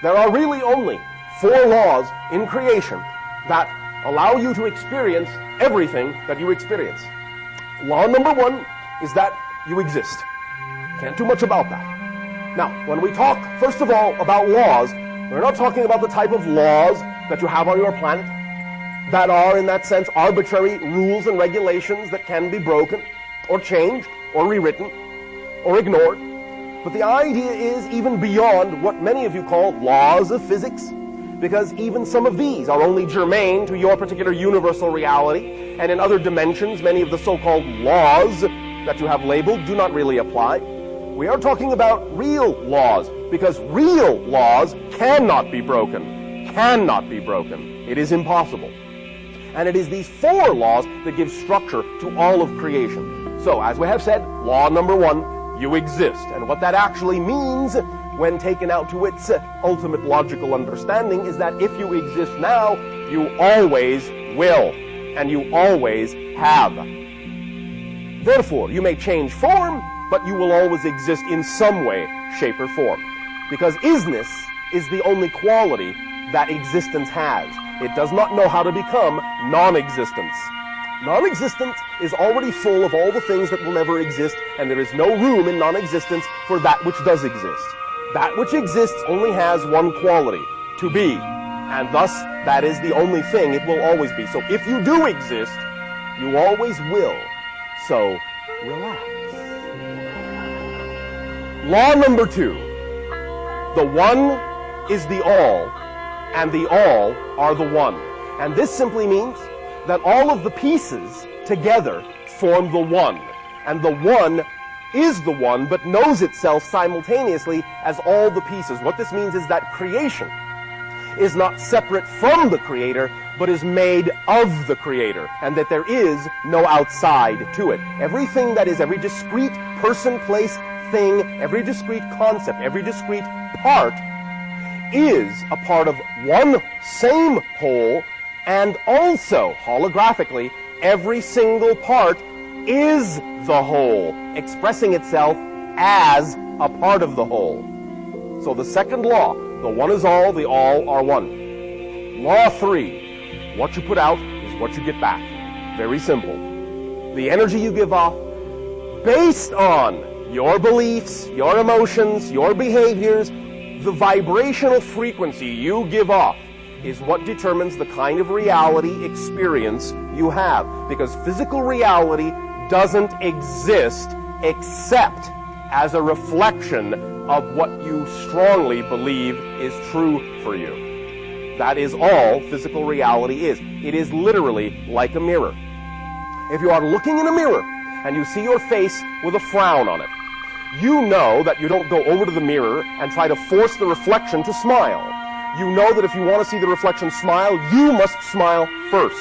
there are really only 4 laws in creation that allow you to experience everything that you experience. Law number 1 is that you exist. Can't do much about that. Now, when we talk, first of all, about laws, we're not talking about the type of laws that you have on your planet that are, in that sense, arbitrary rules and regulations that can be broken or changed or rewritten or ignored. But the idea is even beyond what many of you call laws of physics, because even some of these are only germane to your particular universal reality, and in other dimensions, many of the so-called laws that you have labeled do not really apply. We are talking about real laws, because real laws cannot be broken. Cannot be broken. It is impossible. And it is these 4 laws that give structure to all of creation. So, as we have said, law number 1, you exist. And what that actually means, when taken out to its ultimate logical understanding, is that if you exist now, you always will, and you always have. Therefore, you may change form, but you will always exist in some way, shape, or form. Because isness is the only quality that existence has. It does not know how to become non-existence. Non-existence is already full of all the things that will never exist, and there is no room in non-existence for that which does exist. That which exists only has one quality, to be, and thus that is the only thing it will always be. So if you do exist, you always will. So relax. Law number 2. The one is the all, and the all are the one. And this simply means that all of the pieces together form the one. And the one is the one, but knows itself simultaneously as all the pieces. What this means is that creation is not separate from the Creator, but is made of the Creator, and that there is no outside to it. Everything that is, every discrete person, place, thing, every discrete concept, every discrete part is a part of one same whole, and also, holographically, every single part is the whole, expressing itself as a part of the whole. So the second law, the one is all, the all are one. Law 3, what you put out is what you get back. Very simple. The energy you give off, based on your beliefs, your emotions, your behaviors, the vibrational frequency you give off is what determines the kind of reality experience you have. Because physical reality doesn't exist except as a reflection of what you strongly believe is true for you. That is all physical reality is. It is literally like a mirror. If you are looking in a mirror and you see your face with a frown on it, you know that you don't go over to the mirror and try to force the reflection to smile. You know that if you want to see the reflection smile, you must smile first.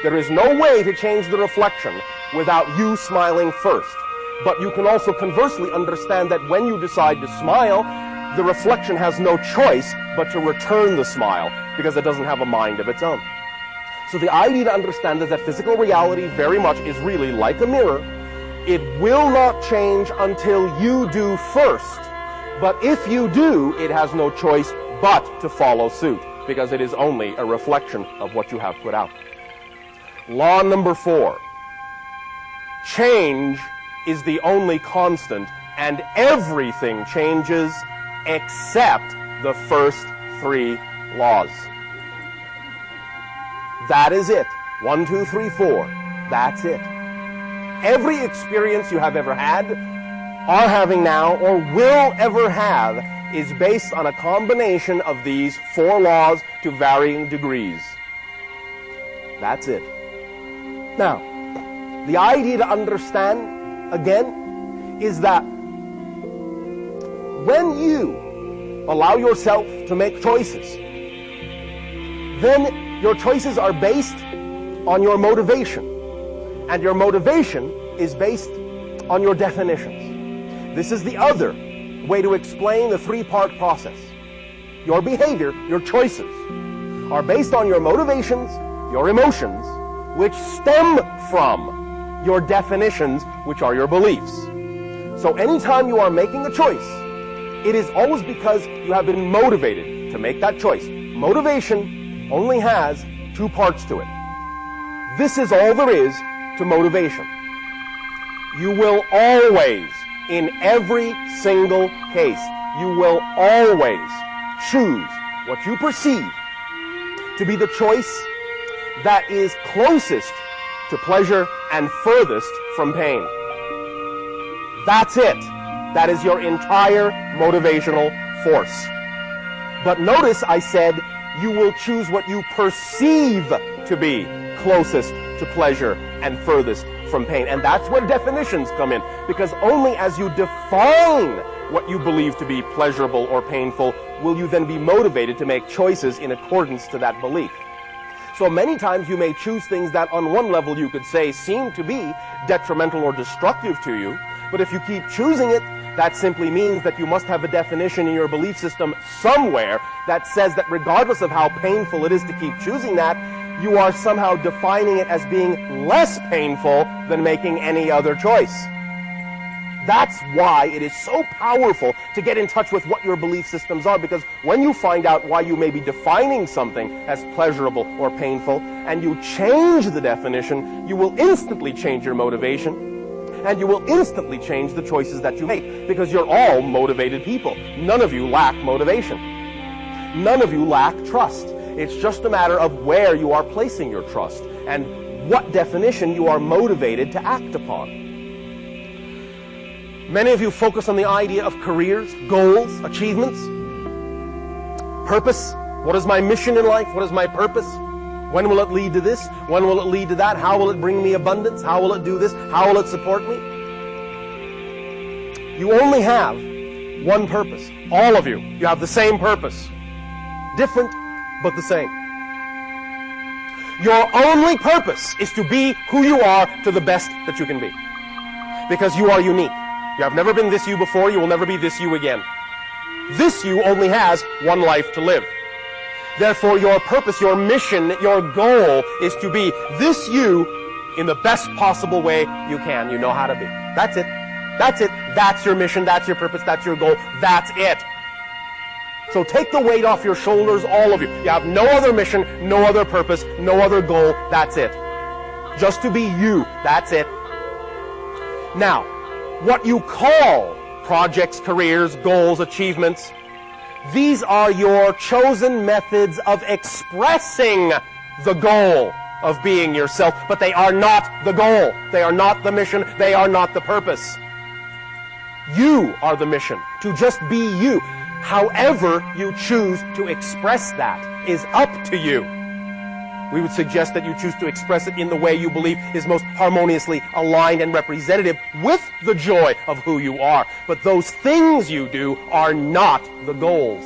There is no way to change the reflection without you smiling first. But you can also conversely understand that when you decide to smile, the reflection has no choice but to return the smile, because it doesn't have a mind of its own. So the idea to understand is that physical reality very much is really like a mirror. It will not change until you do first. But if you do, it has no choice but to follow suit, because it is only a reflection of what you have put out. Law number 4. Change is the only constant, and everything changes except the first 3 laws. That is it. 1, 2, 3, 4. That's it. Every experience you have ever had, are having now, or will ever have, is based on a combination of these 4 laws to varying degrees. That's it. Now, the idea to understand, again, is that when you allow yourself to make choices, then your choices are based on your motivation. And your motivation is based on your definitions. This is the other way to explain the 3-part process. Your behavior, your choices, are based on your motivations, your emotions, which stem from your definitions, which are your beliefs. So anytime you are making a choice, it is always because you have been motivated to make that choice. Motivation only has two parts to it. This is all there is to motivation. You will always, in every single case, you will always choose what you perceive to be the choice that is closest to pleasure and furthest from pain. That's it. That is your entire motivational force. But notice I said you will choose what you perceive to be closest to pleasure and furthest from pain. And that's where definitions come in. Because only as you define what you believe to be pleasurable or painful will you then be motivated to make choices in accordance to that belief. So many times you may choose things that on one level you could say seem to be detrimental or destructive to you, but if you keep choosing it, that simply means that you must have a definition in your belief system somewhere that says that regardless of how painful it is to keep choosing that, you are somehow defining it as being less painful than making any other choice. That's why it is so powerful to get in touch with what your belief systems are, because when you find out why you may be defining something as pleasurable or painful, and you change the definition, you will instantly change your motivation, and you will instantly change the choices that you make, because you're all motivated people. None of you lack motivation. None of you lack trust. It's just a matter of where you are placing your trust and what definition you are motivated to act upon. Many of you focus on the idea of careers, goals, achievements, purpose. What is my mission in life? What is my purpose? When will it lead to this? When will it lead to that? How will it bring me abundance? How will it do this? How will it support me? You only have one purpose. All of you. You have the same purpose. Different, but the same. Your only purpose is to be who you are to the best that you can be. Because you are unique. You have never been this you before. You will never be this you again. This you only has one life to live. Therefore, your purpose, your mission, your goal is to be this you in the best possible way you can. You know how to be. That's it. That's it. That's your mission. That's your purpose. That's your goal. That's it. So take the weight off your shoulders, all of you. You have no other mission, no other purpose, no other goal. That's it. Just to be you. That's it. Now, what you call projects, careers, goals, achievements, these are your chosen methods of expressing the goal of being yourself, but they are not the goal. They are not the mission. They are not the purpose. You are the mission, to just be you. However you choose to express that is up to you. We would suggest that you choose to express it in the way you believe is most harmoniously aligned and representative with the joy of who you are. But those things you do are not the goals.